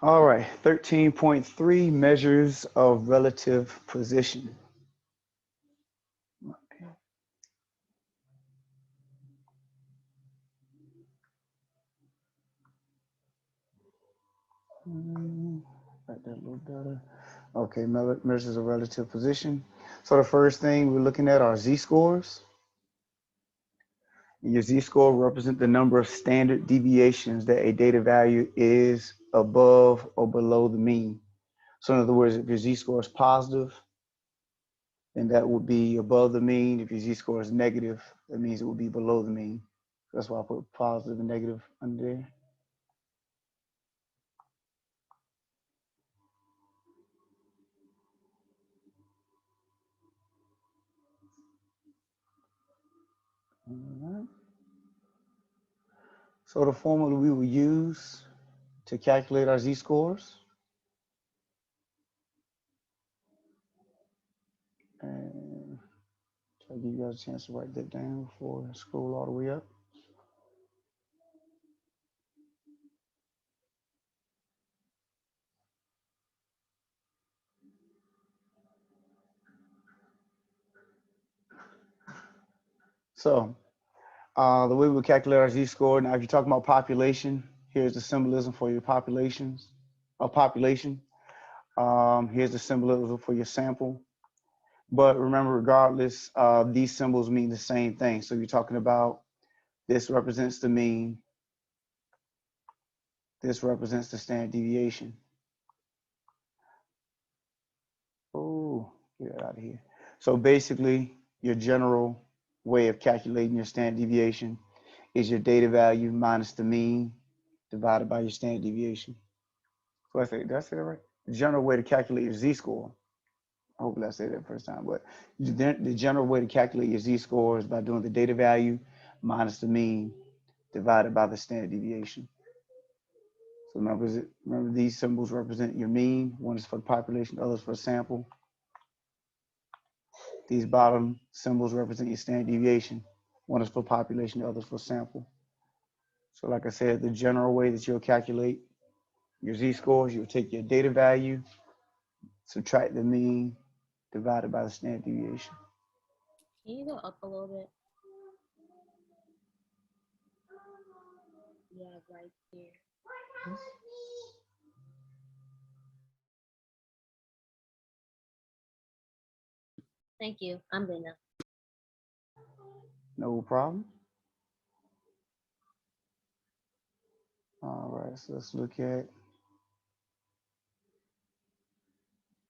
All right, 13.3 measures of relative position. Write that a little better. Okay, measures of relative position. So the first thing we're looking at are z-scores. Your z-score represents the number of standard deviations that a data value is above or below the mean. So in other words, if your z-score is positive, then that would be above the mean. If your z-score is negative, that means it would be below the mean. That's why I put positive and negative under there. All right. So the formula we will use to calculate our z-scores, and try to give you guys a chance to write that down before I scroll all the way up. So the way we calculate our z-score, now if you're talking about population, here's the symbolism for your populations, population. Here's the symbolism for your sample. But remember, regardless, these symbols mean the same thing. So you're talking about this represents the mean, this represents the standard deviation. Oh, get that out of here. So basically, your general way of calculating your standard deviation is your data value minus the mean divided by your standard deviation. So did I say that right? The general way to calculate your z-score. Hopefully I said that first time, but the general way to calculate your z-score is by doing the data value minus the mean divided by the standard deviation. So remember these symbols represent your mean. One is for the population, the other is for the sample. These bottom symbols represent your standard deviation. One is for population, the other is for sample. So like I said, the general way that you'll calculate your z-scores, you'll take your data value, subtract the mean, divided by the standard deviation. Can you go up a little bit? Yeah, right there. Thank you. I'm good now. No problem. All right, so let's look at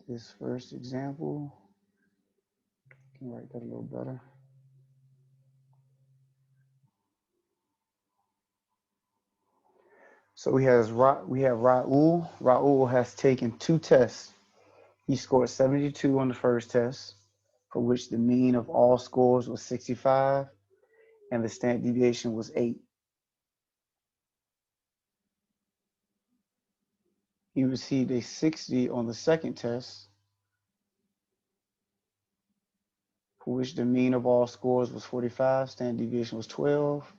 this first example. I can write that a little better. So we have Raul. Raul has taken 2 tests. He scored 72 on the first test, for which the mean of all scores was 65 and the standard deviation was 8. He received a 60 on the second test, for which the mean of all scores was 45, standard deviation was 12.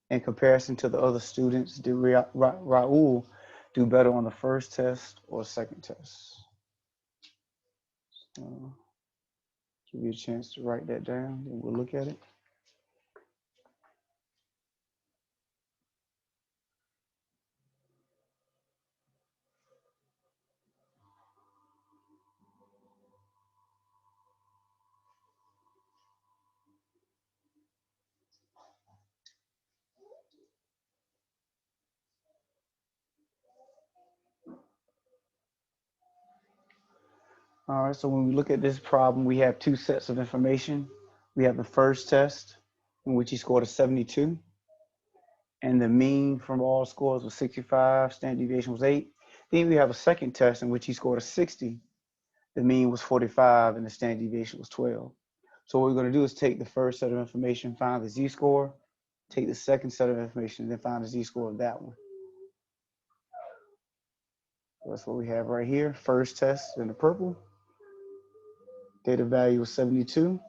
In comparison to the other students, did Raul do better on the first test or second test? So, give you a chance to write that down, and we'll look at it. All right, so when we look at this problem, we have 2 sets of information. We have the first test, in which he scored a 72, and the mean from all scores was 65, standard deviation was 8. Then we have a second test in which he scored a 60. The mean was 45, and the standard deviation was 12. So what we're going to do is take the first set of information, find the z-score, take the second set of information, and then find the z-score of that one. So that's what we have right here. First test in the purple. Data value was 72.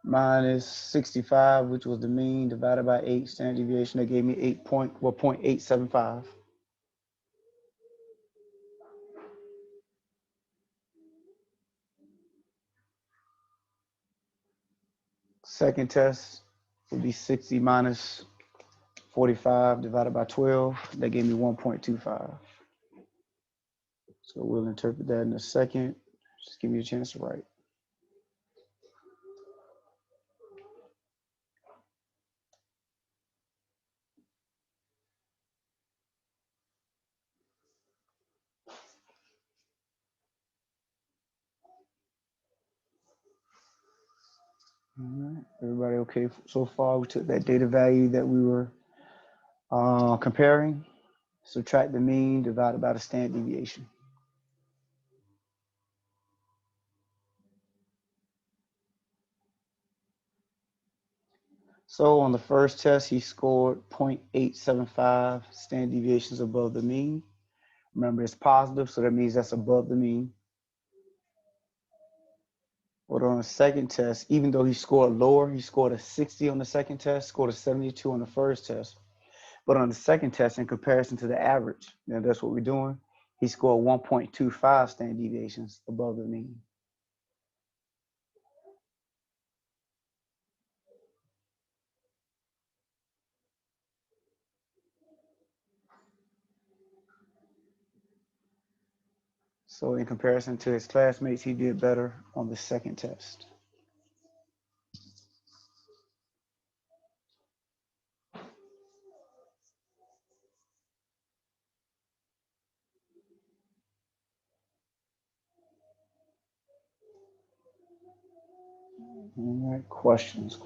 minus 65, which was the mean, divided by 8 standard deviation. That gave me 0.875. Second test would be 60 minus 45 divided by 12. That gave me 1.25. So we'll interpret that in a second. Just give me a chance to write. All right, everybody okay so far? We took that data value that we were comparing, subtract the mean, divided by the standard deviation. So on the first test, he scored 0.875 standard deviations above the mean. Remember, it's positive, so that means that's above the mean. But on the second test, even though he scored lower, he scored a 60 on the second test, scored a 72 on the first test. But on the second test, in comparison to the average, that's what we're doing, he scored 1.25 standard deviations above the mean. So in comparison to his classmates, he did better on the second test. All right, questions.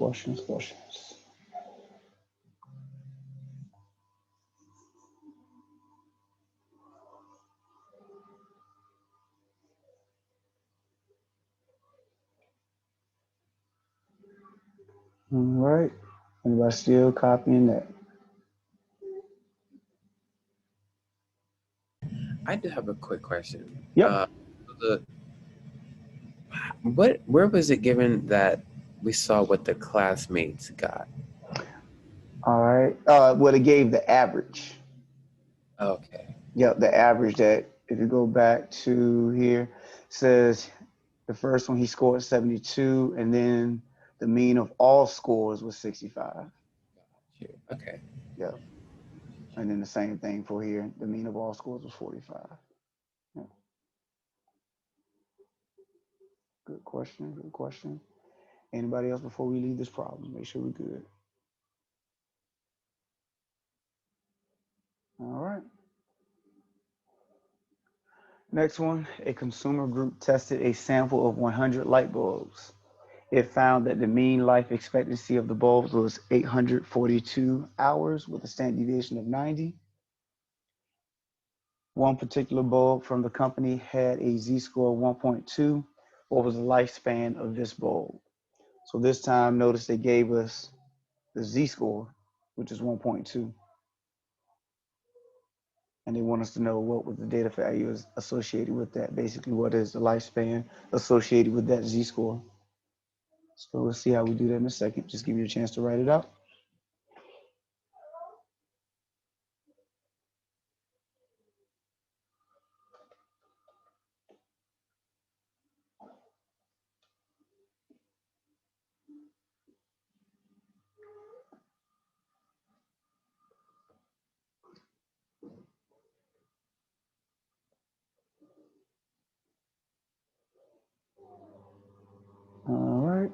All right, anybody still copying that? I do have a quick question. Yep. Where was it given that we saw what the classmates got? All right. Well, it gave the average. Okay. Yep, the average that if you go back to here, says the first one he scored 72, and then the mean of all scores was 65. Okay. Yep. And then the same thing for here. The mean of all scores was 45. Yep. Good question. Anybody else before we leave this problem? Make sure we're good. All right. Next one, a consumer group tested a sample of 100 light bulbs. It found that the mean life expectancy of the bulbs was 842 hours with a standard deviation of 90. One particular bulb from the company had a z-score of 1.2. What was the lifespan of this bulb? So this time, notice they gave us the z-score, which is 1.2. And they want us to know what was the data value is associated with that. Basically, what is the lifespan associated with that z-score? So we'll see how we do that in a second. Just give you a chance to write it out. All right.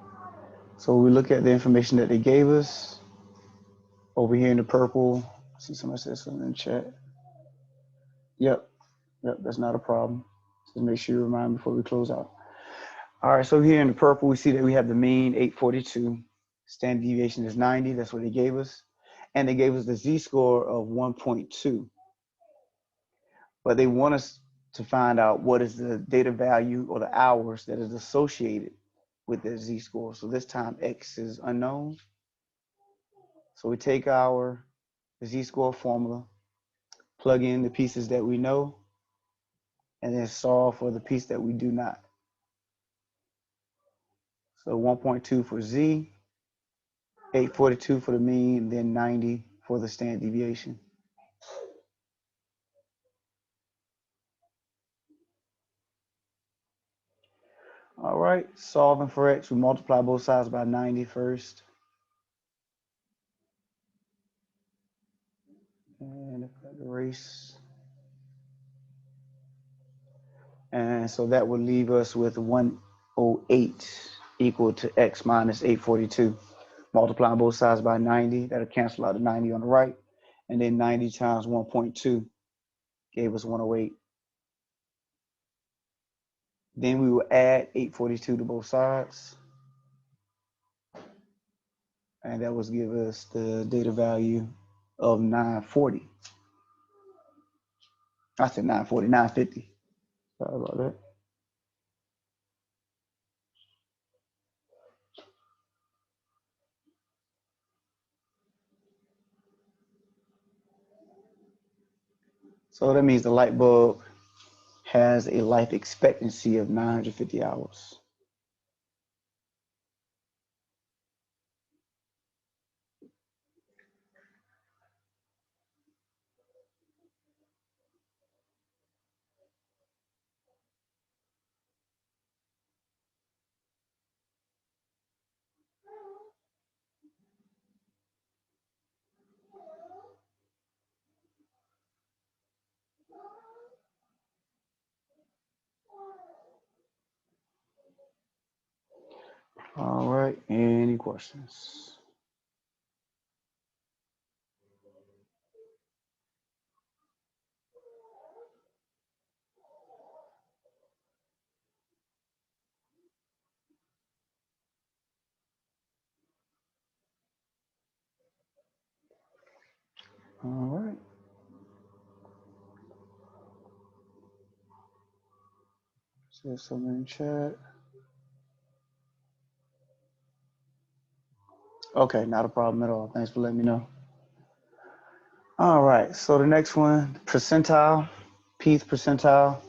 So we look at the information that they gave us. Over here in the purple, I see somebody said something in the chat. Yep, that's not a problem. Just make sure you remind me before we close out. All right, so here in the purple, we see that we have the mean 842. Standard deviation is 90, that's what they gave us. And they gave us the z-score of 1.2. But they want us to find out what is the data value or the hours that is associated with the z-score. So this time X is unknown. So we take our z-score formula, plug in the pieces that we know, and then solve for the piece that we do not. So 1.2 for Z, 842 for the mean, and then 90 for the standard deviation. All right, solving for X, we multiply both sides by 90 first. And erase. And so that would leave us with 108 equal to X minus 842. Multiplying both sides by 90, that'll cancel out the 90 on the right. And then 90 times 1.2 gave us 108. Then we will add 842 to both sides. And that was give us the data value of 940. I said 940, 950. Sorry about that. So that means the light bulb has a life expectancy of 950 hours. All right, any questions? All right. Says something in chat. Okay, not a problem at all. Thanks for letting me know. All right, so the next one, percentile, Pth percentile,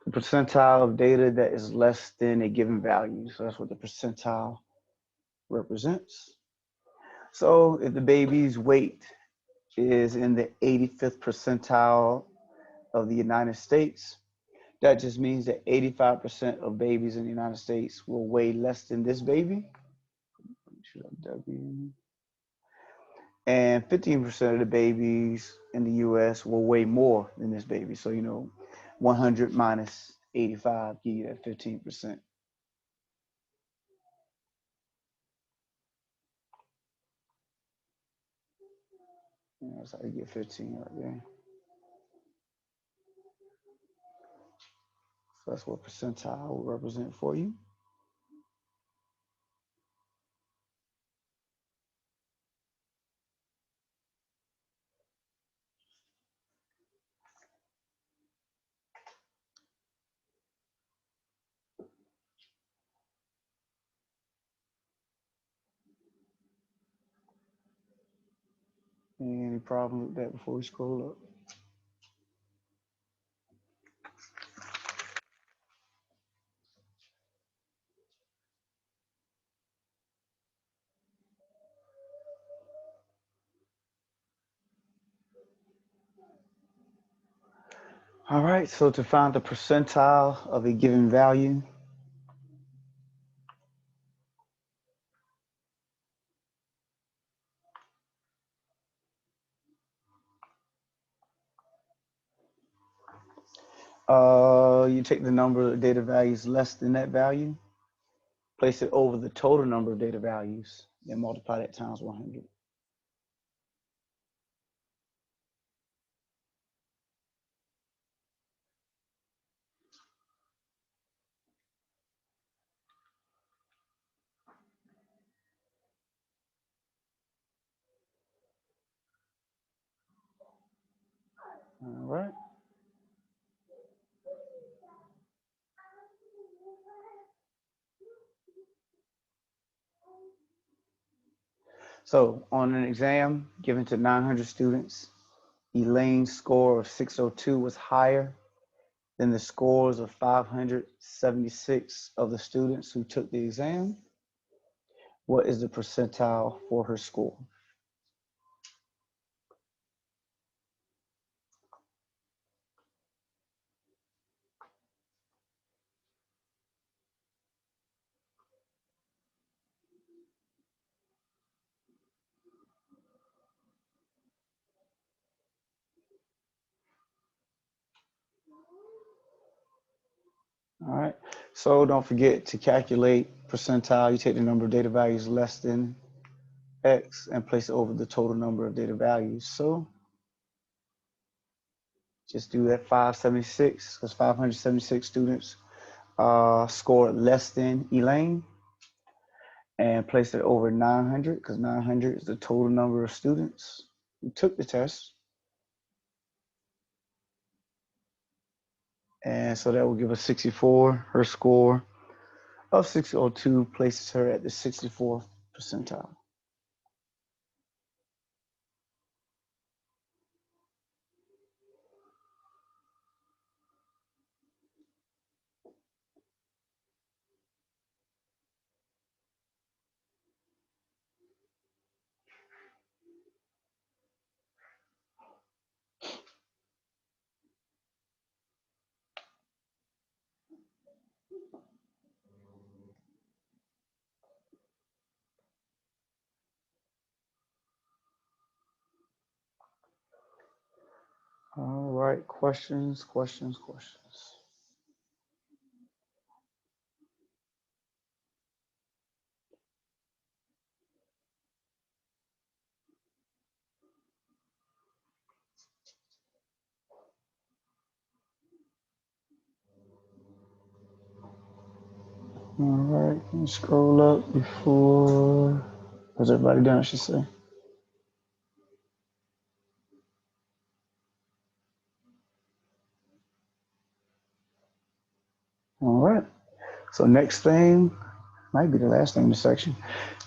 the percentile of data that is less than a given value. So that's what the percentile represents. So if the baby's weight is in the 85th percentile of the United States, that just means that 85% of babies in the United States will weigh less than this baby. And 15% of the babies in the US will weigh more than this baby. So, 100 minus 85 give you that 15%. That's how you get 15 right there. So that's what percentile will represent for you. Any problem with that before we scroll up? All right, so to find the percentile of a given value, you take the number of data values less than that value, place it over the total number of data values, then multiply that times 100. All right. So on an exam given to 900 students, Elaine's score of 602 was higher than the scores of 576 of the students who took the exam. What is the percentile for her score? All right, so don't forget to calculate percentile. You take the number of data values less than X and place it over the total number of data values. So just do that 576 because 576 students scored less than Elaine, and place it over 900 because 900 is the total number of students who took the test. And so that will give us 64. Her score of 602 places her at the 64th percentile. All right, questions. All right, can you scroll up before, was everybody done, I should say? All right, so next thing, might be the last thing in the section,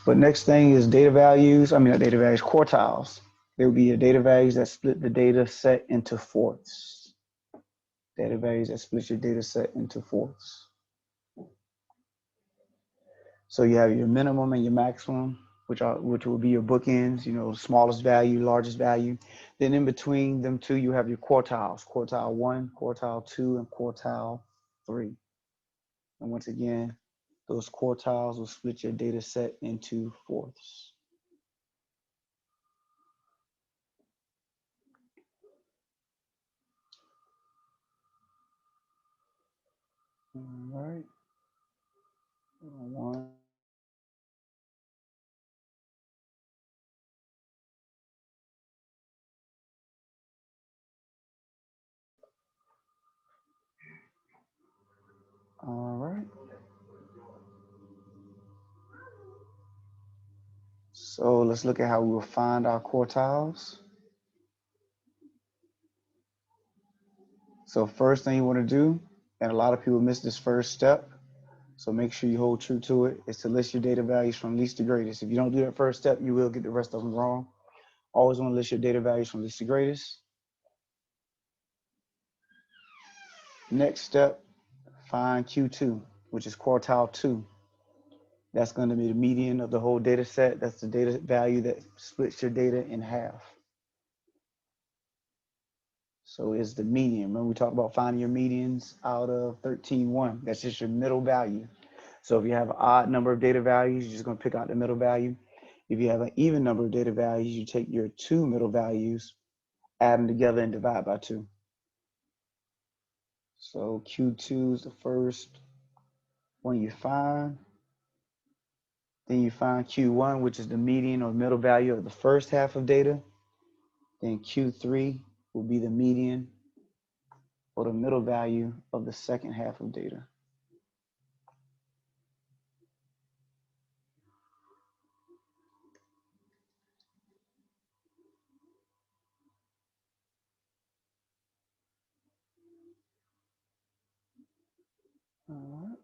but next thing is data values, not data values, quartiles. There will be a data values that split the data set into fourths. Data values that split your data set into fourths. So you have your minimum and your maximum, which will be your bookends, smallest value, largest value. Then in between them two, you have your quartiles, quartile 1, quartile 2, and quartile 3. And once again, those quartiles will split your data set into fourths. All right. One. All right. So let's look at how we will find our quartiles. So first thing you want to do, and a lot of people miss this first step, so make sure you hold true to it, is to list your data values from least to greatest. If you don't do that first step, you will get the rest of them wrong. Always want to list your data values from least to greatest. Next step, find Q2, which is quartile 2. That's going to be the median of the whole data set. That's the data value that splits your data in half. So it's the median. Remember we talked about finding your medians out of 13.1. That's just your middle value. So if you have an odd number of data values, you're just going to pick out the middle value. If you have an even number of data values, you take your two middle values, add them together, and divide by 2. So Q2 is the first one you find. Then you find Q1, which is the median or middle value of the first half of data. Then Q3 will be the median or the middle value of the second half of data. All right.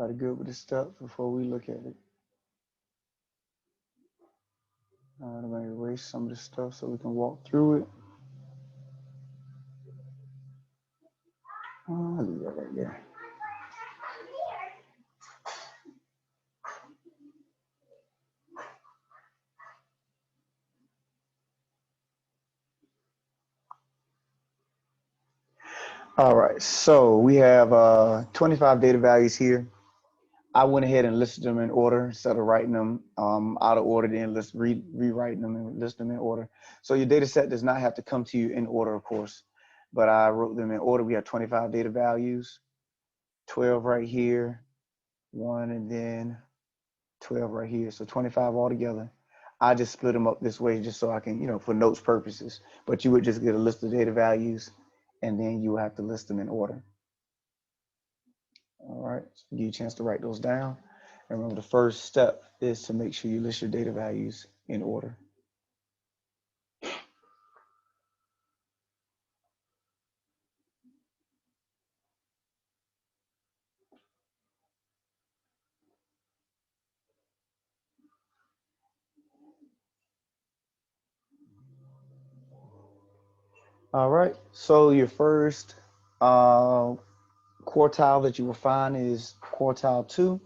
Everybody good with the steps before we look at it? I'm going to erase some of this stuff so we can walk through it. I'll leave that right there. All right, so we have 25 data values here. I went ahead and listed them in order instead of writing them out of order, then rewriting them and list them in order. So your data set does not have to come to you in order, of course, but I wrote them in order. We have 25 data values, 12 right here, 1, and then 12 right here. So 25 altogether. I just split them up this way just so I can, for notes purposes. But you would just get a list of data values, and then you have to list them in order. All right, so give you a chance to write those down. And remember, the first step is to make sure you list your data values in order. All right, so your first quartile that you will find is quartile 2.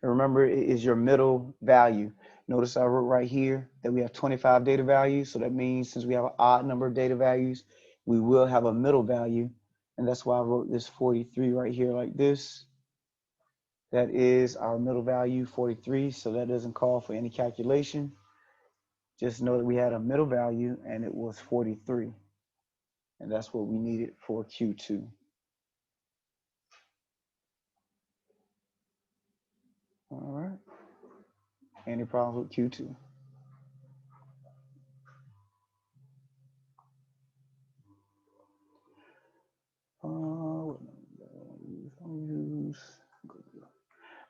And remember, it is your middle value. Notice I wrote right here that we have 25 data values. So that means since we have an odd number of data values, we will have a middle value. And that's why I wrote this 43 right here like this. That is our middle value, 43. So that doesn't call for any calculation. Just know that we had a middle value and it was 43. And that's what we needed for Q2. All right. Any problems with Q2?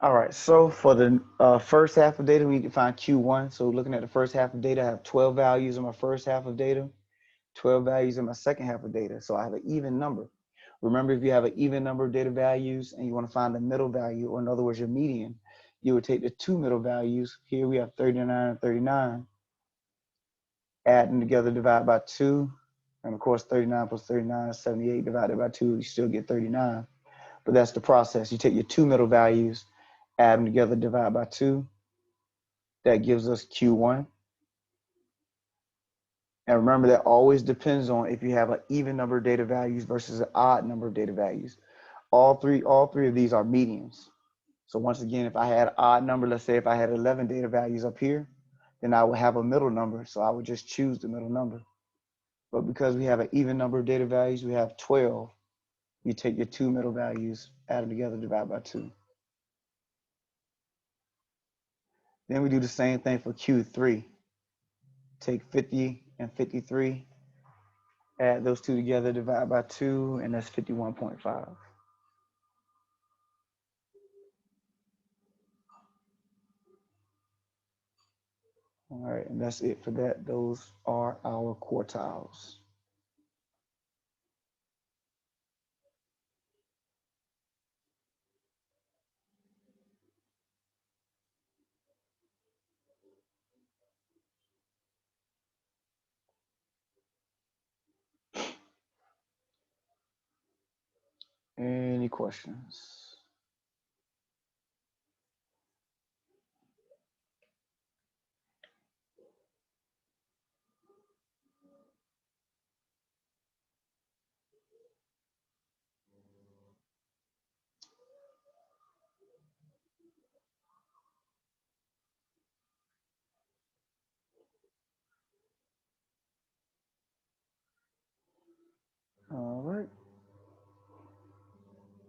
All right, so for the first half of data, we need to find Q1. So looking at the first half of data, I have 12 values in my first half of data, 12 values in my second half of data. So I have an even number. Remember, if you have an even number of data values and you want to find the middle value, or in other words, your median, you would take the two middle values. Here we have 39 and 39. Add them together, divide by 2. And of course, 39 plus 39 is 78. Divided by 2, you still get 39. But that's the process. You take your two middle values, add them together, divide by 2. That gives us Q1. And remember, that always depends on if you have an even number of data values versus an odd number of data values. All three of these are medians. So once again, if I had an odd number, let's say if I had 11 data values up here, then I would have a middle number. So I would just choose the middle number. But because we have an even number of data values, we have 12. You take your two middle values, add them together, divide by 2. Then we do the same thing for Q3. Take 50 and 53, add those two together, divide by 2, and that's 51.5. All right, and that's it for that. Those are our quartiles. Any questions? All right.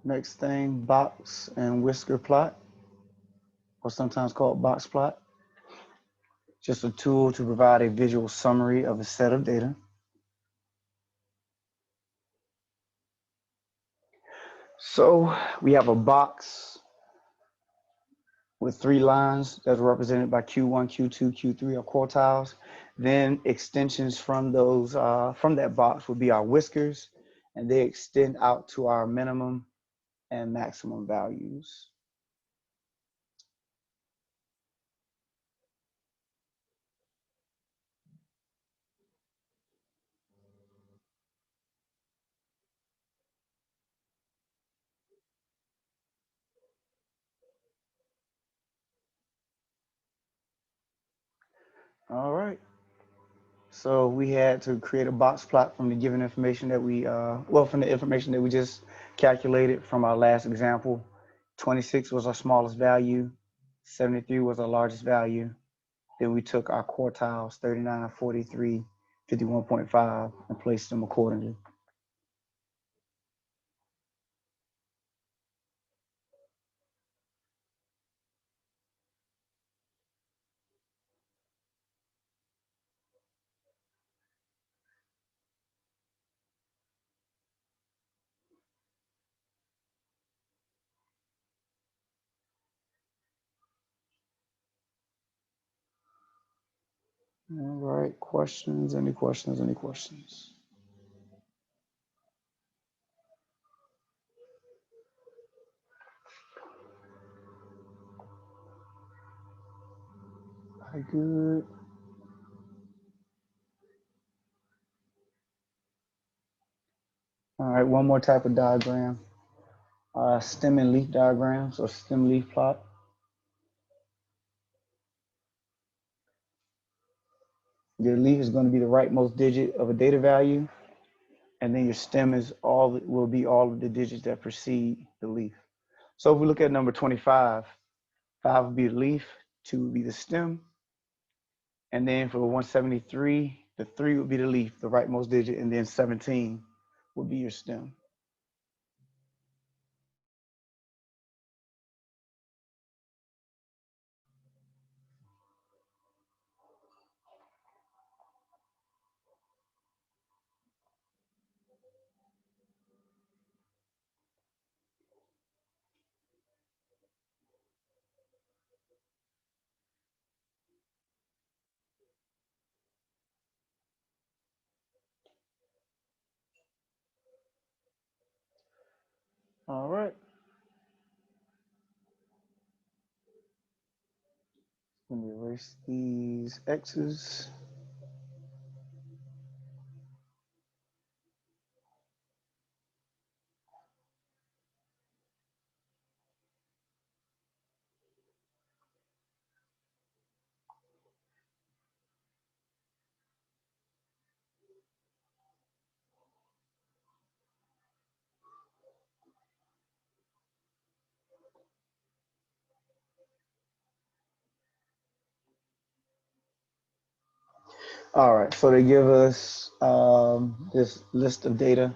Next thing, box and whisker plot, or sometimes called box plot. Just a tool to provide a visual summary of a set of data. So we have a box with 3 lines that's represented by Q1, Q2, Q3 are quartiles. Then extensions from those from that box would be our whiskers, and they extend out to our minimum and maximum values. All right. So we had to create a box plot from the given information that from the information that we just calculated from our last example. 26 was our smallest value, 73 was our largest value. Then we took our quartiles, 39, 43, 51.5, and placed them accordingly. All right, questions? Any questions? Any questions? All right, good. All right, one more type of diagram. Stem and leaf diagrams or stem leaf plot. Your leaf is going to be the rightmost digit of a data value, and then your stem will be all of the digits that precede the leaf. So if we look at number 25, 5 would be the leaf, 2 would be the stem, and then for 173, the 3 would be the leaf, the rightmost digit, and then 17 would be your stem. All right. Let me erase these X's. All right, so they give us this list of data,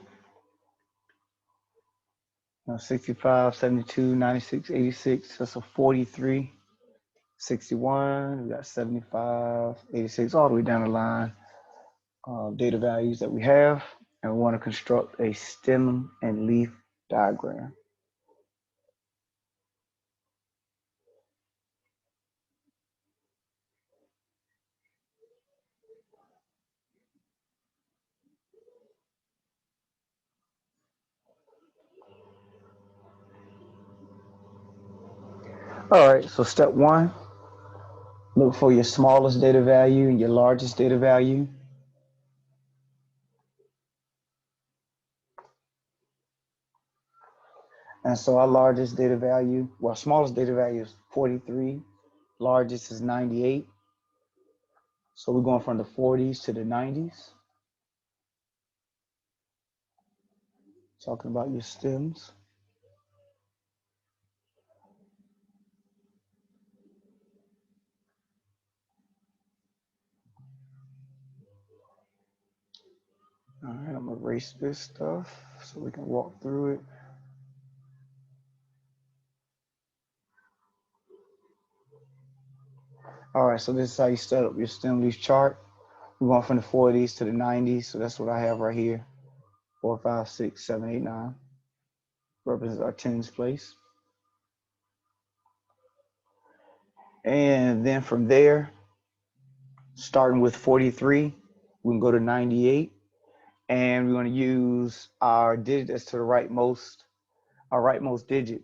65, 72, 96, 86, that's a 43, 61, we got 75, 86, all the way down the line, data values that we have, and we want to construct a stem and leaf diagram. All right, so step one, look for your smallest data value and your largest data value. And so our largest data value, well, smallest data value is 43, largest is 98. So we're going from the 40s to the 90s. Talking about your stems. All right, I'm gonna erase this stuff so we can walk through it. All right, so this is how you set up your stem leaf chart. We're going from the 40s to the 90s, so that's what I have right here. 4, 5, 6, 7, 8, 9 represents our tens place. And then from there, starting with 43, we can go to 98, and we're going to use our digit that's to the our rightmost digit,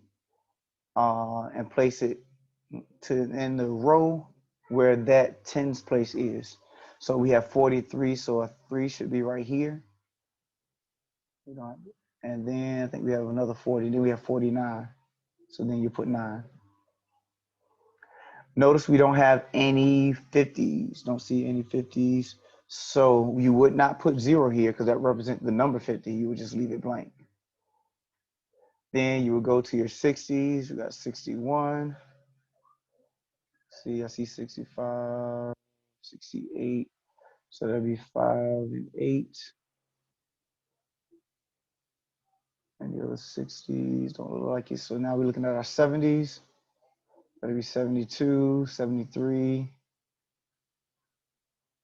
and place it in the row where that tens place is. So we have 43, so a 3 should be right here. And then I think we have another 40, then we have 49. So then you put 9. Notice we don't have any 50s. Don't see any 50s. So you would not put 0 here because that represents the number 50. You would just leave it blank. Then you would go to your 60s. We got 61. See, I see 65, 68. So that'd be 5 and 8. And the other 60s don't look like it. So now we're looking at our 70s. That'd be 72, 73.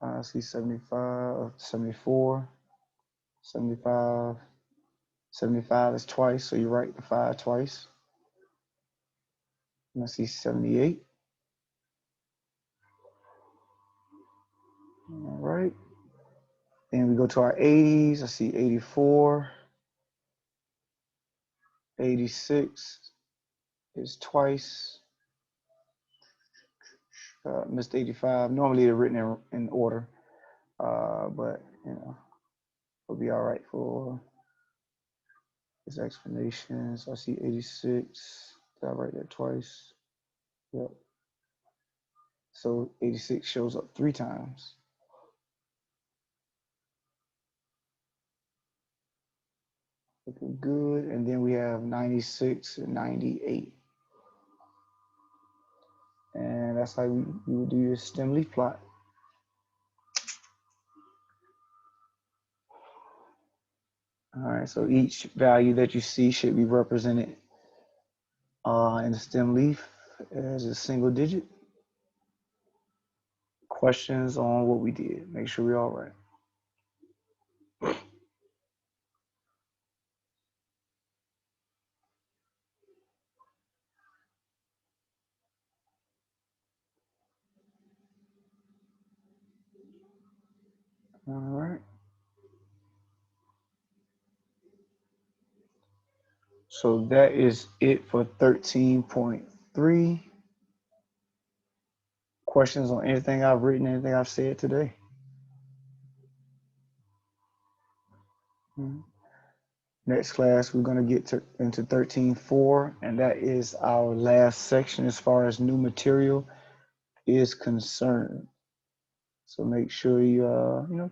I see 75, 74, 75. 75 is twice, so you write the 5 twice. And I see 78. All right. Then we go to our 80s. I see 84. 86 is twice. Missed 85. Normally they're written in order, but you know, we'll be all right for this explanation. So I see 86. Did I write that twice? Yep. So 86 shows up 3 times. Looking good. And then we have 96 and 98. And that's how you would do your stem leaf plot. All right, so each value that you see should be represented in the stem leaf as a single digit. Questions on what we did. Make sure we're all right. All right. So that is it for 13.3. Questions on anything I've written, anything I've said today? Next class, we're going to get into 13.4, and that is our last section as far as new material is concerned. So make sure you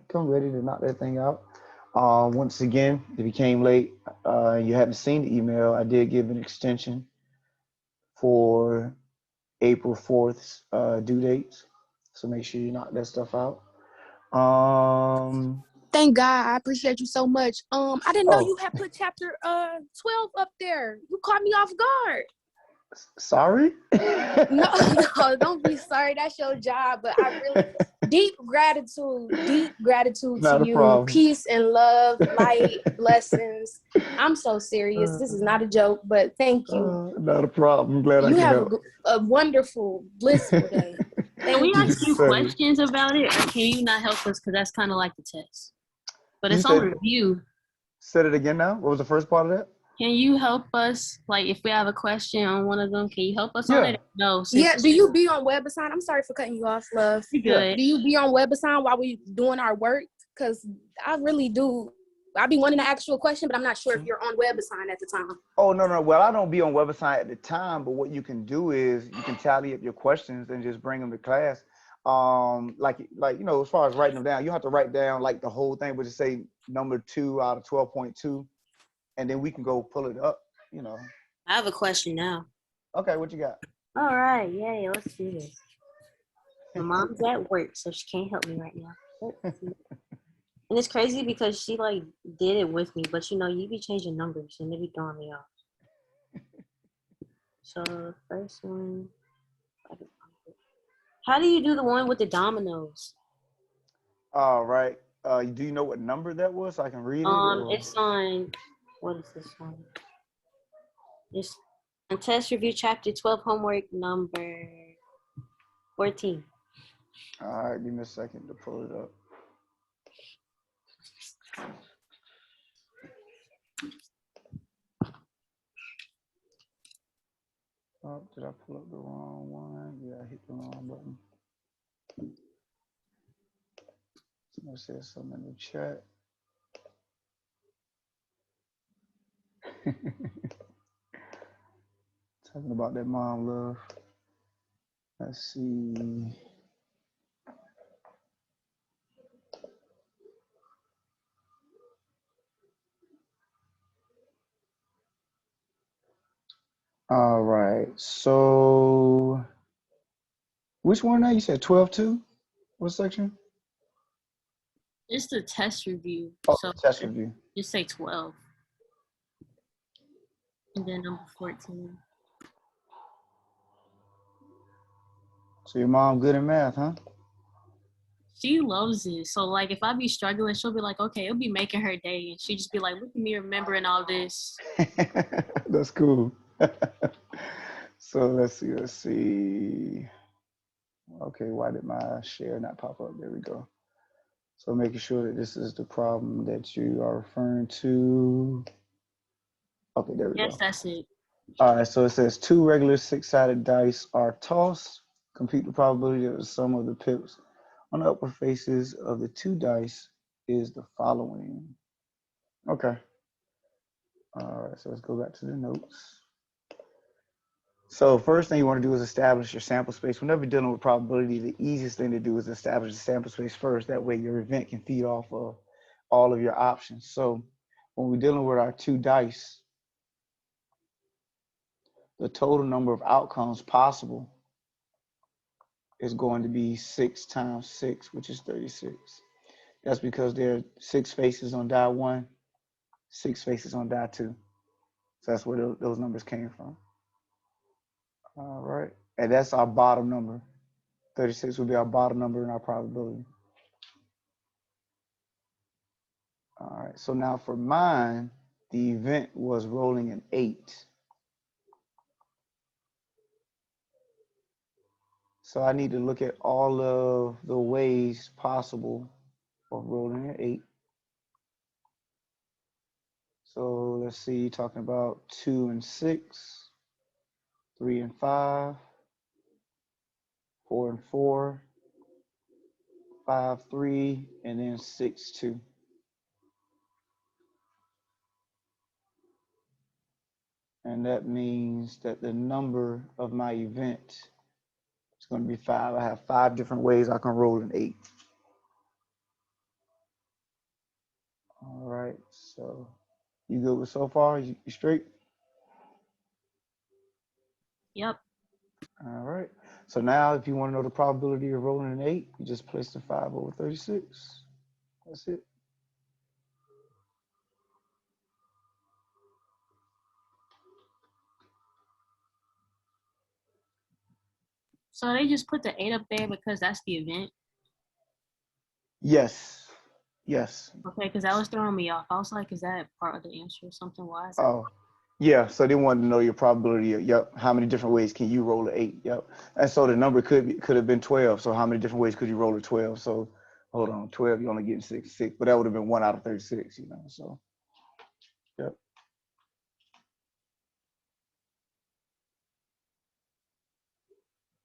come ready to knock that thing out. Once again, if you came late, you haven't seen the email, I did give an extension for April 4th's due dates. So make sure you knock that stuff out. Thank God. I appreciate you so much. I didn't know Oh. you had put chapter 12 up there. You caught me off guard. Sorry? No, don't be sorry. That's your job. But I really deep gratitude Not to a you. problem. Peace and love, light, blessings. I'm so serious. This is not a joke, but thank you. Not a problem. I'm glad I You can have help. a wonderful, blissful day. Can we Thank ask you questions about it, or can you not help us? Because that's kind of like the test. But it's on review. Said it again now. What was the first part of that? Can you help us? Like, if we have a question on one of them, can you help us on it? No. Yeah. Do you be on WebAssign? I'm sorry for cutting you off, love. You're good. Do you be on WebAssign while we doing our work? Because I really do. I be wanting to ask you a question, but I'm not sure if you're on WebAssign at the time. Oh, no. Well, I don't be on WebAssign at the time, but what you can do is you can tally up your questions and just bring them to class. Like as far as writing them down, you have to write down like the whole thing, but just say number 2 out of 12.2, and then we can go pull it up, I have a question now. Okay, what you got? All right, yay, let's do this. My mom's at work, so she can't help me right now. And it's crazy because she did it with me, but you be changing numbers and they be throwing me off. So the first one, how do you do the one with the dominoes? All right. Do you know what number that was so I can read it? It's on, what is this one? It's on test review chapter 12, homework number 14. All right, give me a second to pull it up. Oh, did I pull up the wrong one? Yeah, I hit the wrong button. Someone said something in the chat. Talking about that mom love. Let's see. All right. So which one now? You said 12-2? What section? It's the test review. Oh, So test review. just say 12. And then number 14. So your mom good in math, huh? She loves it. So like if I be struggling, she'll be like, okay, it'll be making her day. And she just be like, look at me remembering all this. That's cool. So let's see. Okay, why did my share not pop up? There we go. So making sure that this is the problem that you are referring to. Okay, there we Yes, go. that's it. All right, so it says 2 regular 6-sided dice are tossed. Compute the probability that the sum of the pips on the upper faces of the 2 dice is the following. Okay. All right, so let's go back to the notes. So first thing you want to do is establish your sample space. Whenever you're dealing with probability, the easiest thing to do is establish the sample space first. That way your event can feed off of all of your options. So when we're dealing with our 2 dice, the total number of outcomes possible is going to be 6 times 6, which is 36. That's because there are 6 faces on die 1, 6 faces on die 2. So that's where those numbers came from. All right. And that's our bottom number. 36 will be our bottom number in our probability. All right. So now for mine, the event was rolling an 8. So I need to look at all of the ways possible of rolling an 8. So let's see, talking about 2 and 6, 3 and 5, 4 and 4, 5, 3, and then 6, 2. And that means that the number of my event is going to be 5. I have 5 different ways I can roll an 8. All right, so you good with so far? You straight? Yep. All right. So now if you want to know the probability of rolling an 8, you just place the 5 over 36. That's it. So they just put the 8 up there because that's the event. Yes. Yes. Okay, because that was throwing me off. I was like, is that part of the answer or something? Why is that? Oh, yeah. So they wanted to know your probability of, yep, how many different ways can you roll an 8? Yep. And so the number could have been 12. So how many different ways could you roll a 12? So hold on, 12, you're only getting 6, but that would have been 1 out of 36, so yep.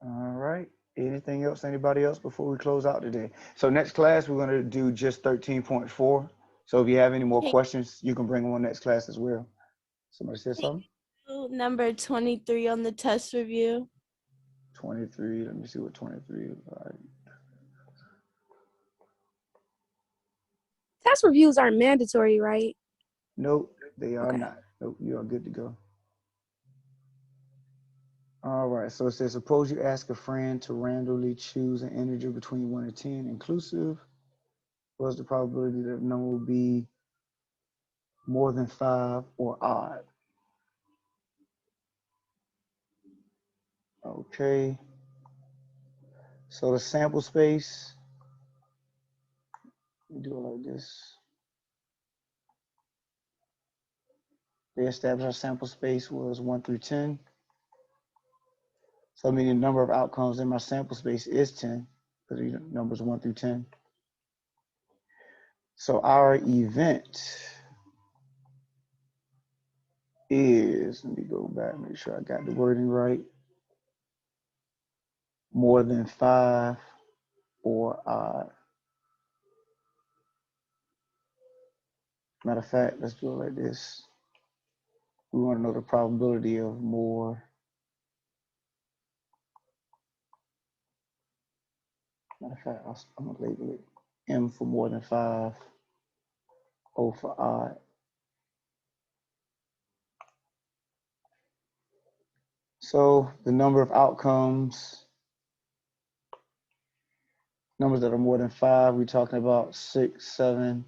All right. Anything else, anybody else before we close out today? So next class, we're going to do just 13.4. So if you have any more questions, you can bring them on next class as well. Somebody said something? Number 23 on the test review. 23, let me see what 23 is. All right. Test reviews aren't mandatory, right? Nope, they are Okay. not. Nope, you are good to go. All right, so it says, suppose you ask a friend to randomly choose an integer between 1 and 10 inclusive. What's the probability that the number will be more than 5 or odd? Okay, so the sample space, we do it like this. They established our sample space was 1 through 10. So I mean the number of outcomes in my sample space is 10, because the numbers 1 through 10. So our event is, let me go back, make sure I got the wording right, more than 5 or odd. Matter of fact, let's do it like this. We want to know the probability of more Matter of fact, I'm gonna label it M for more than 5, O for odd. So the number of outcomes, numbers that are more than 5, we're talking about 6, 7,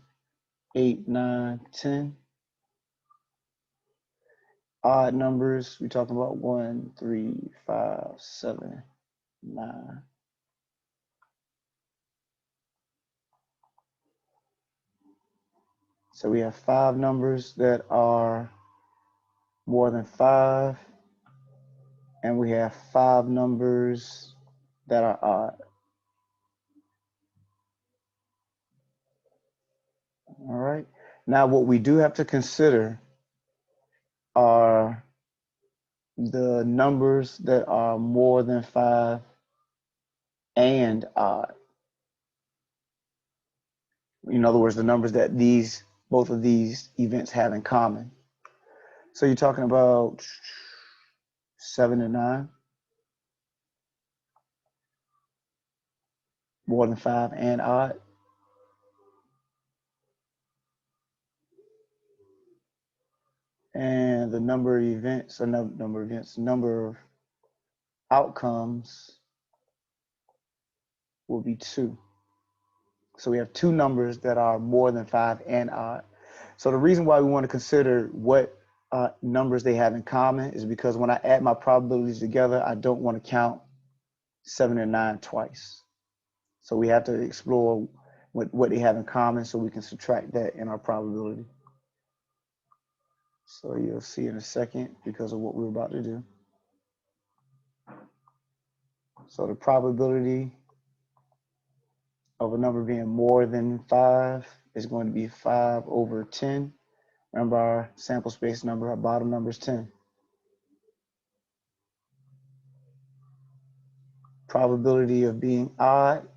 8, 9, 10. Odd numbers, we're talking about 1, 3, 5, 7, 9. So we have 5 numbers that are more than 5, and we have 5 numbers that are odd. All right. Now, what we do have to consider are the numbers that are more than 5 and odd. In other words, the numbers that both of these events have in common. So you're talking about 7 and 9, more than 5 and odd. And the number of outcomes will be 2. So we have 2 numbers that are more than 5 and odd. So the reason why we want to consider what numbers they have in common is because when I add my probabilities together, I don't want to count 7 and 9 twice. So we have to explore what they have in common so we can subtract that in our probability. So you'll see in a second because of what we're about to do. So the probability of a number being more than 5 is going to be 5 over 10. Remember our sample space number, our bottom number is 10. Probability of being odd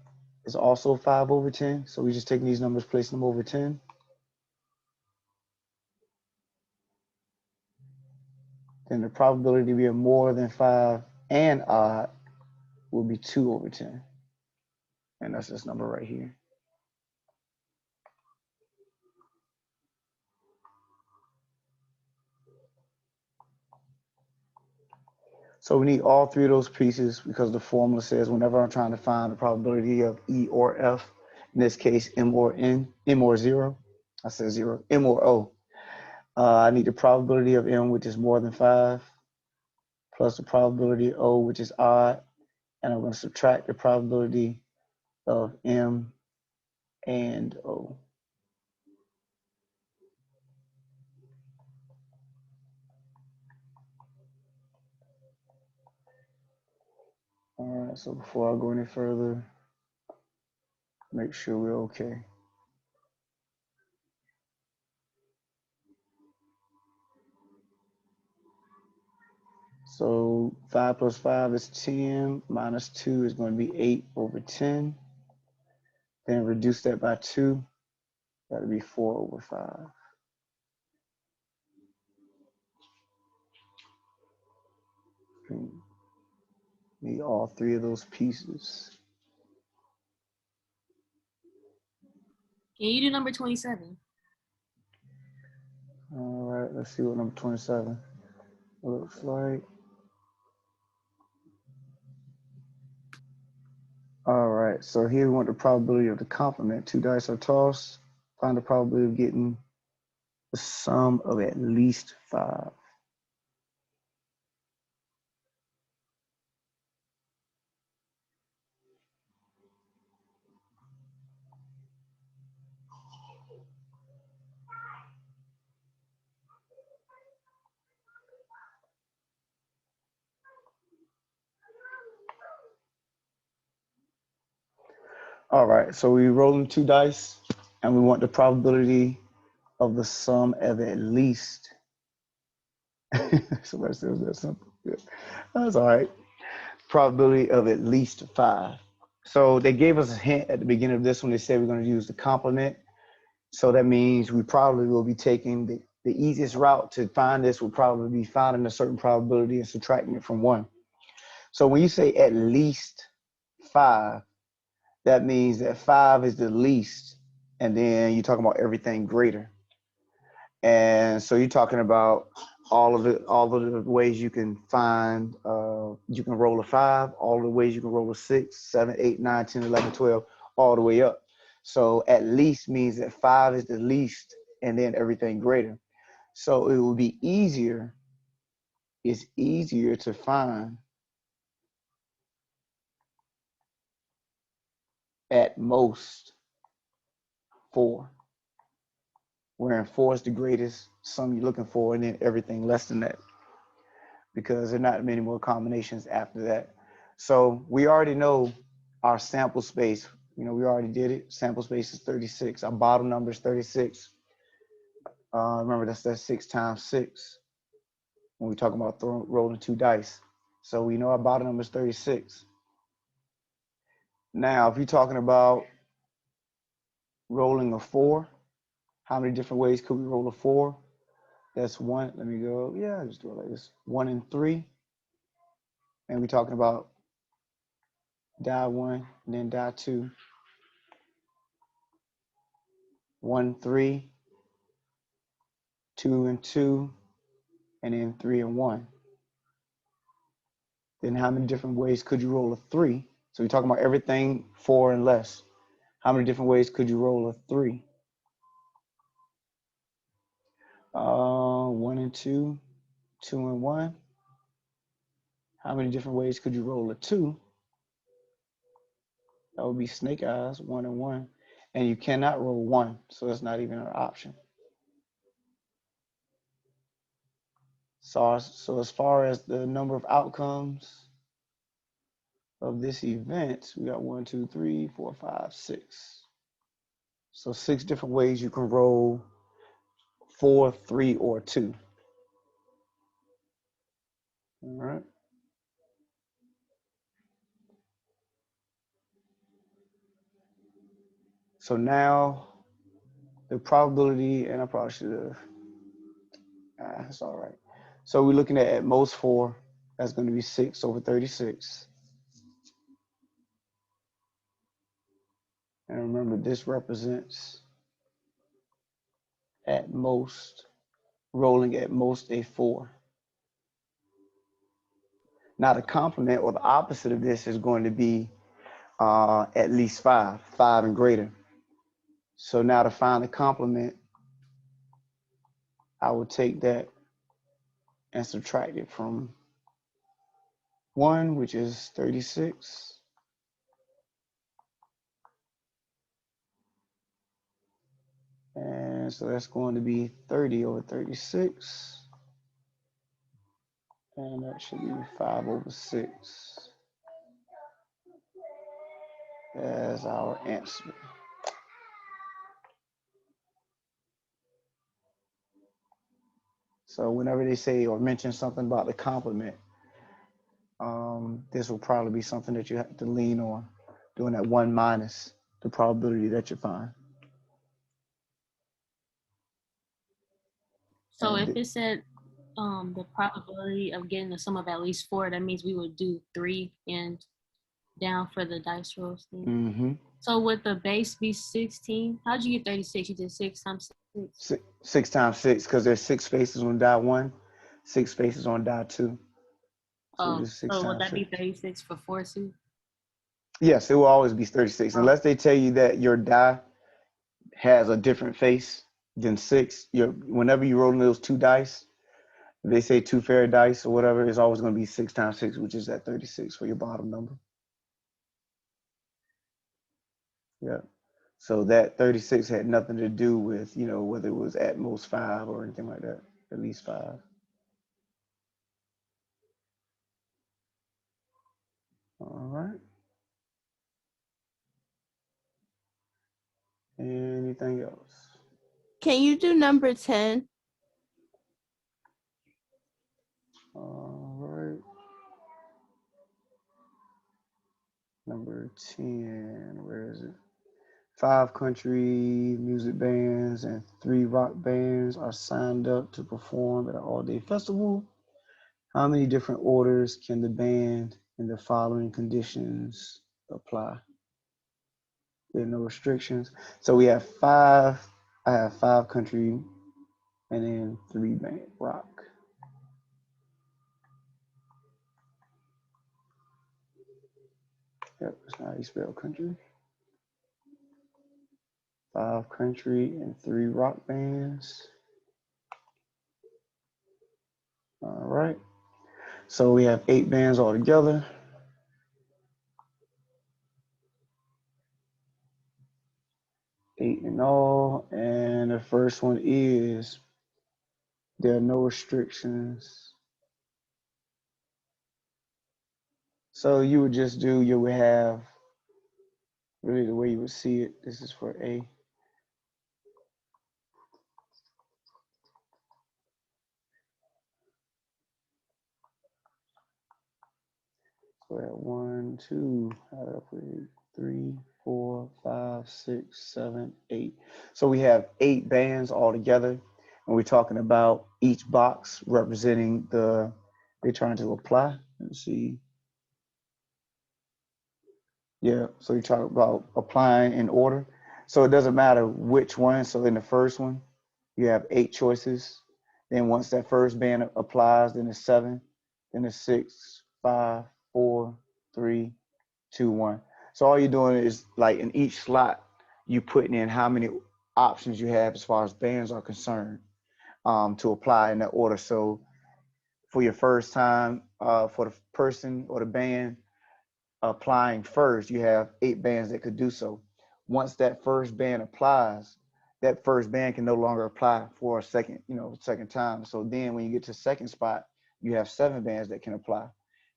is also 5 over 10. So we're just taking these numbers, placing them over 10. Then the probability of being more than 5 and odd will be 2 over 10. And that's this number right here. So we need all 3 of those pieces because the formula says whenever I'm trying to find the probability of E or F, in this case, M or 0, I said 0, M or O. I need the probability of M, which is more than 5, plus the probability of O, which is odd, and I'm going to subtract the probability of M and O. All right, so before I go any further, make sure we're okay. So 5 plus 5 is 10, minus 2 is going to be 8 over 10. Then reduce that by 2, that'll be 4 over 5. Need all 3 of those pieces. Can you do number 27? All right, let's see what number 27 looks like. All right, so here we want the probability of the complement. 2 dice are tossed. Find the probability of getting the sum of at least 5. All right, so we rolling 2 dice, and we want the probability of the sum of at least. Somebody says that's simple. Yeah. That's all right. Probability of at least 5. So they gave us a hint at the beginning of this when they said we're going to use the complement. So that means we probably will be taking the easiest route to find this will probably be finding a certain probability and subtracting it from 1. So when you say at least 5, that means that 5 is the least, and then you're talking about everything greater. And so you're talking about all of the ways you can find, you can roll a 5, all of the ways you can roll a 6, 7, 8, 9, 10, 11, 12, all the way up. So at least means that 5 is the least, and then everything greater. So it will be easier. It's easier to find at most 4, wherein 4 is the greatest sum you're looking for, and then everything less than that, because there are not many more combinations after that. So we already know our sample space. We already did it. Sample space is 36. Our bottom number is 36. Remember, that's 6 times 6 when we talk about rolling 2 dice. So we know our bottom number is 36. Now, if you're talking about rolling a 4, how many different ways could we roll a 4? That's 1. Let me go. Yeah, just do it like this. 1 and 3. And we're talking about die 1 and then die 2. 1, 3, 2 and 2, and then 3 and 1. Then how many different ways could you roll a 3? So we're talking about everything 4 and less. How many different ways could you roll a 3? 1 and 2, 2 and 1. How many different ways could you roll a 2? That would be snake eyes, 1 and 1. And you cannot roll 1, so that's not even an option. So as far as the number of outcomes of this event, we got 1, 2, 3, 4, 5, 6. So 6 different ways you can roll 4, 3, or 2. All right. So now the probability, and I probably should have, that's all right. So we're looking at most 4. That's going to be 6 over 36. And remember, this represents at most, rolling at most a 4. Now the complement, or the opposite of this, is going to be at least 5 and greater. So now to find the complement, I will take that and subtract it from 1, which is 36. And so that's going to be 30 over 36. And that should be 5 over 6 as our answer. So whenever they say or mention something about the complement, this will probably be something that you have to lean on, doing that 1 minus the probability that you find. So And if it said the probability of getting the sum of at least 4, that means we would do 3 and down for the dice rolls thing. mm-hmm. So would the base be 16? How'd you get 36? You did 6 times 6. 6 times 6, because there's 6 spaces on die 1, 6 spaces on die 2. So Oh, just 6 so would times that be 6. 36 for 4 too? Yes, it will always be 36, unless they tell you that your die has a different face than 6. Whenever you roll those 2 dice, if they say 2 fair dice or whatever, it's always going to be 6 times 6, which is at 36 for your bottom number. Yeah. So that 36 had nothing to do with, whether it was at most 5 or anything like that, at least 5. All right. Anything else? Can you do number 10? All right. Number 10, where is it? 5 country music bands and 3 rock bands are signed up to perform at an all-day festival. How many different orders can the band in the following conditions apply? There are no restrictions. So we have five. I have 5 country and then 3 band rock. Yep, that's not how you spell country. 5 country and 3 rock bands. All right. So we have 8 bands altogether. 8 in all. And the first one is there are no restrictions. So you would just do, you would have, really the way you would see it, this is for A. So we have 1, 2, 3, 4, 5, 6, 7, 8. So we have 8 bands altogether, and we're talking about each box representing the they're trying to apply. Let's see. Yeah, so you talk about applying in order. So it doesn't matter which one. So in the first one, you have 8 choices. Then once that first band applies, then it's 7, then it's 6, 5, 4, 3, 2, 1. So all you're doing is like in each slot, you putting in how many options you have as far as bands are concerned to apply in that order. So for your first time, for the person or the band applying first, you have 8 bands that could do so. Once that first band applies, that first band can no longer apply for a second, second time. So then when you get to second spot, you have 7 bands that can apply.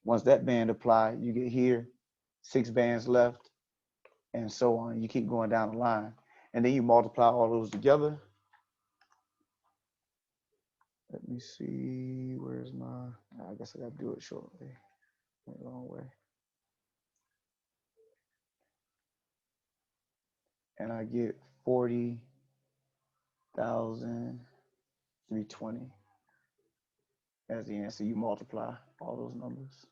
Once that band apply, you get here, 6 bands left, and so on. You keep going down the line. And then you multiply all those together. Let me see, where's my, I guess I gotta do it shortly. Went the wrong way. And I get 40,320 as the answer. You multiply all those numbers.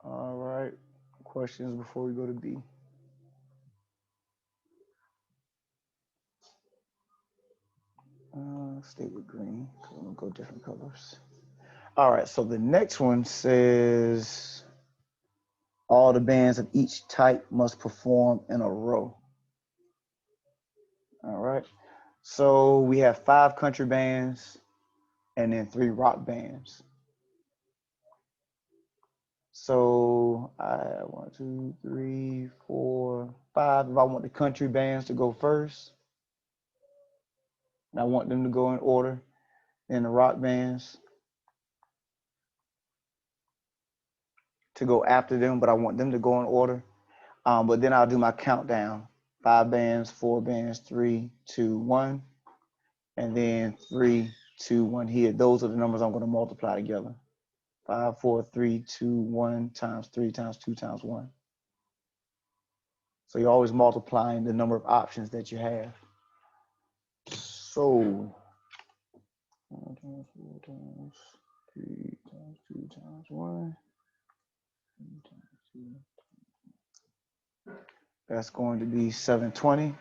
All right, questions before we go to B? Stay with green, because I'm gonna go different colors. All right, so the next one says all the bands of each type must perform in a row. All right, so we have 5 country bands and then 3 rock bands. So I have 1, 2, 3, 4, 5. If I want the country bands to go first, and I want them to go in order, then the rock bands to go after them, but I want them to go in order. But then I'll do my countdown: 5 bands, 4 bands, 3, 2, 1, and then 3, 2, 1 here. Those are the numbers I'm going to multiply together: 5, 4, 3, 2, 1 times 3 times 2 times 1. So you're always multiplying the number of options that you have. So 1 times 4 times 3 times 2 times 1. 3 times 2. That's going to be 720.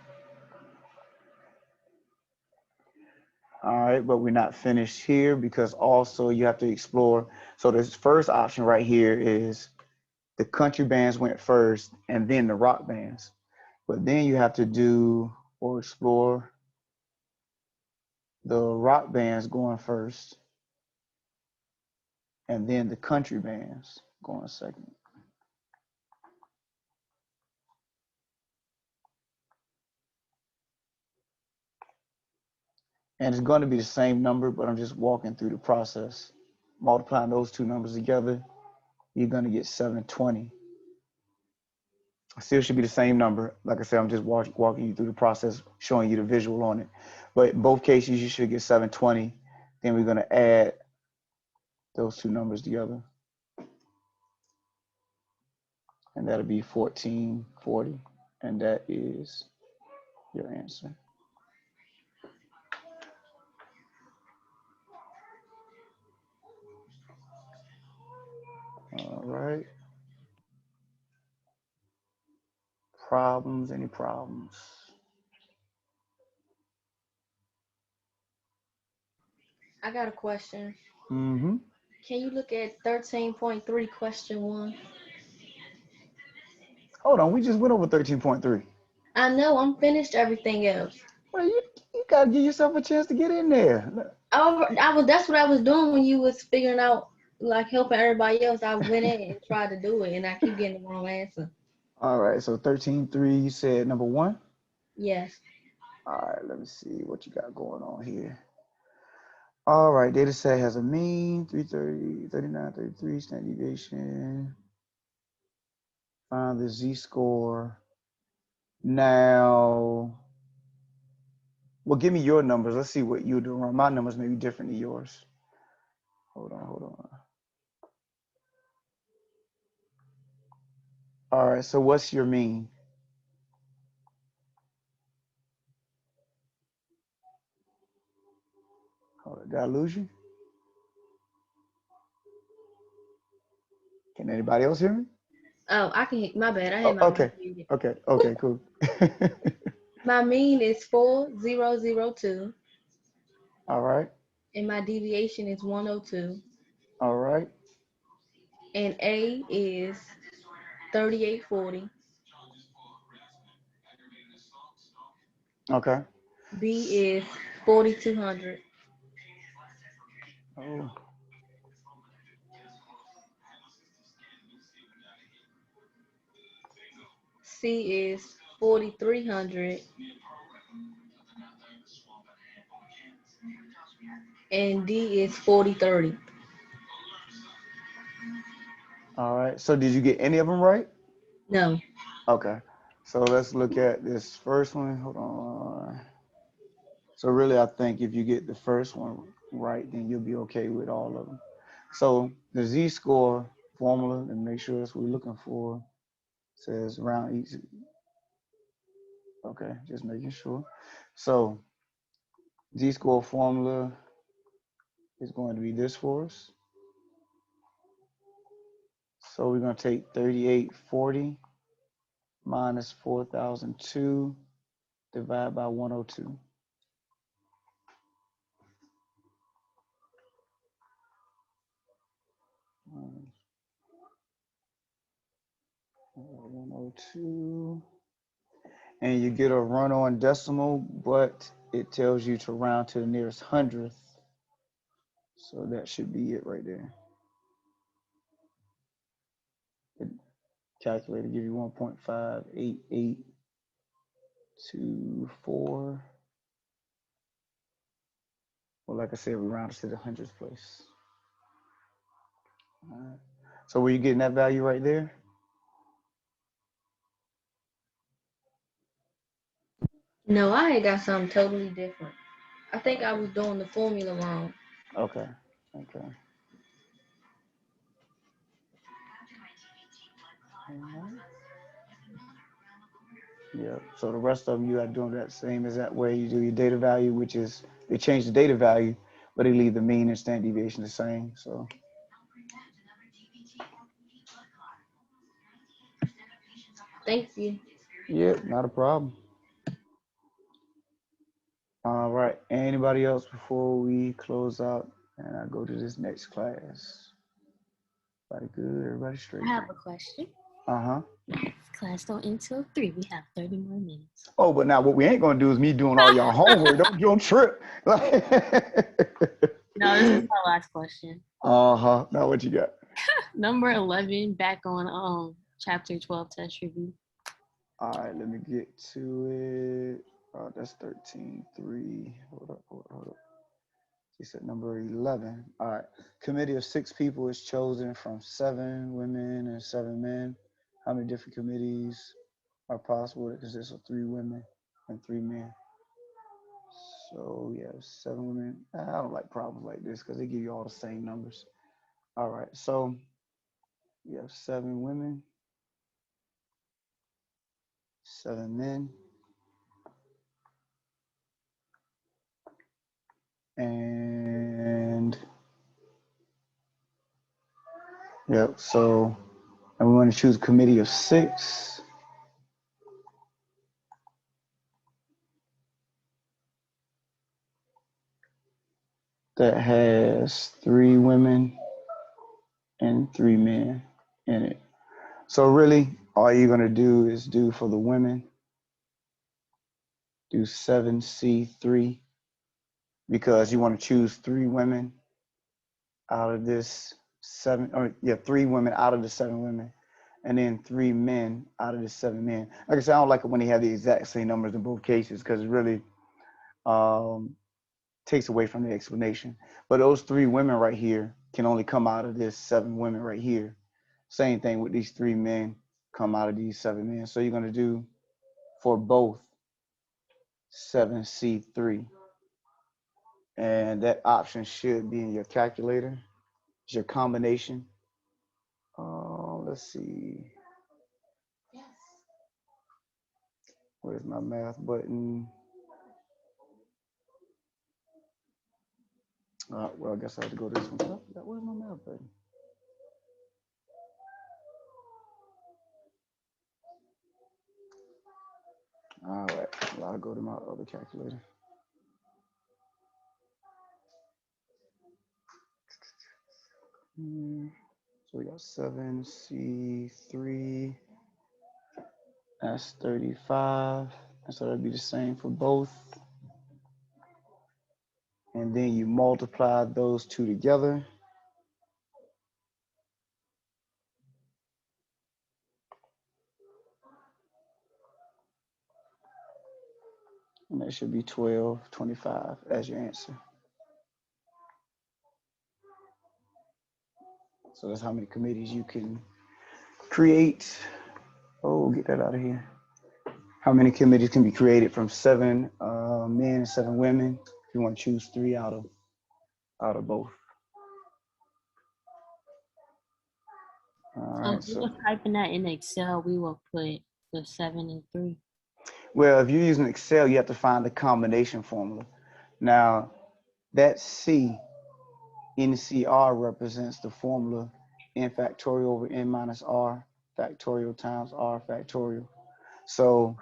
All right, but we're not finished here because also you have to explore. So this first option right here is the country bands went first and then the rock bands. But then you have to do or explore the rock bands going first and then the country bands going second. And it's going to be the same number, but I'm just walking through the process. Multiplying those two numbers together, you're going to get 720. Still should be the same number. Like I said, I'm just walking you through the process, showing you the visual on it. But in both cases, you should get 720. Then we're going to add those two numbers together. And that'll be 1440. And that is your answer. right. Problems, any problems? I got a question. Mm-hmm. Can you look at 13.3 question 1? Hold on, we just went over 13.3. I know I'm finished everything else. Well, you gotta give yourself a chance to get in there. That's what I was doing when you was figuring out, like, helping everybody else. I went in and tried to do it, and I keep getting the wrong answer. All right, so 13.3, you said number 1. Yes. All right, let me see what you got going on here. All right, data set has a mean, 330, 39, 33, standard deviation. Find the z-score. Now, well, give me your numbers. Let's see what you're doing. My numbers may be different than yours. Hold on. All right, so what's your mean? Hold on, did I lose you? Can anybody else hear me? Oh, I can. My bad. I Oh, had my okay. mic muted. Okay, cool. My mean is 4002, All right, and my deviation is 102, all right, and A is 3840. okay. B is 4200. Oh, C is 4300, and D is 4030. all right. So did you get any of them right? No. Okay. So let's look at this first one. Hold on. So really, I think if you get the first one right, then you'll be okay with all of them. So the z-score formula, and make sure that's what we're looking for, says round each. Okay, just making sure. So z-score formula is going to be this for us. So we're going to take 3840 minus 4002 divided by 102. Minus 102. And you get a run-on decimal, but it tells you to round to the nearest hundredth. So that should be it right there. The calculator give you 1.58824. Well, like I said, we rounded to the hundredth place. All right. So were you getting that value right there? No, I had got something totally different. I think I was doing the formula wrong. Okay. Yeah. So the rest of them, you are doing that same exact way. You do your data value, which is they change the data value, but they leave the mean and standard deviation the same. So Thank you. yeah, not a problem. All right. Anybody else before we close out and I go to this next class? Everybody good? Everybody straight? I have a question. Uh-huh. Class don't end till 3. We have 30 more minutes. Oh, but now what we ain't gonna do is me doing all your homework. Don't trip. No, this is my last question. Uh-huh. Now what you got? Number 11, back on chapter 12 test review. All right, let me get to it. That's 13.3. Hold up. She said number 11. All right. Committee of 6 people is chosen from 7 women and 7 men. How many different committees are possible that consist of 3 women and 3 men? So we have 7 women. I don't like problems like this because they give you all the same numbers. All right. So you have 7 women, 7 men, and yep. So And we want to choose a committee of 6. That has 3 women and 3 men in it. So really, all you're going to do is do for the women, do 7C3, because you want to choose 3 women out of this 7, or yeah, 3 women out of the 7 women, and then 3 men out of the 7 men. Like I said, I don't like it when they have the exact same numbers in both cases, because it really takes away from the explanation. But those 3 women right here can only come out of this 7 women right here. Same thing with these 3 men come out of these 7 men. So you're going to do for both 7C3. And that option should be in your calculator. It's your combination. Let's see. Where's my math button? Well, I guess I have to go to this one. Where's my math button? All right, well, I'll go to my other calculator. So we got 7C3, that's 35. And so that'd be the same for both. And then you multiply those 2 together. And that should be 1225 as your answer. So that's how many committees you can create. Oh, get that out of here. How many committees can be created from 7 men and 7 women? If you want to choose 3 out of both. All So right. if we So, were typing that in Excel, we will put the 7 and 3. well, if you're using Excel, you have to find the combination formula. Now, that C, NCR represents the formula n factorial over n minus r factorial times r factorial. So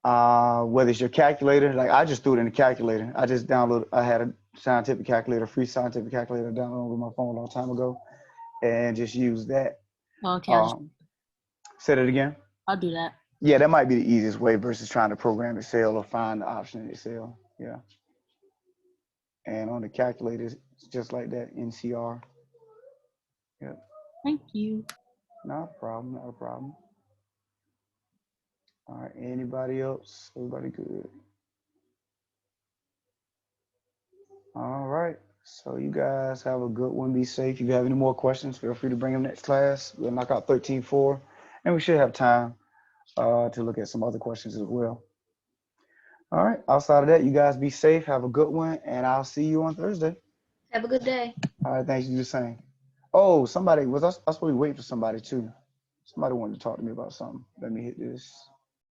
whether it's your calculator, like I just threw it in the calculator. I just downloaded, I had a scientific calculator, free scientific calculator downloaded on my phone a long time ago, and just use that. Okay, Say that again. I'll do that. Yeah, that might be the easiest way versus trying to program Excel or find the option in Excel. Yeah. And on the calculator, it's just like that, NCR. Yeah. Thank you. Not a problem, not a problem. All right, anybody else? Everybody good? All right, so you guys have a good one. Be safe. If you have any more questions, feel free to bring them next class. We'll knock out 13.4, and we should have time to look at some other questions as well. All right, outside of that, you guys be safe. Have a good one, and I'll see you on Thursday. Have a good day. All right, thanks. You the same. Oh, somebody, I was supposed to wait for somebody too. Somebody wanted to talk to me about something. Let me hit this.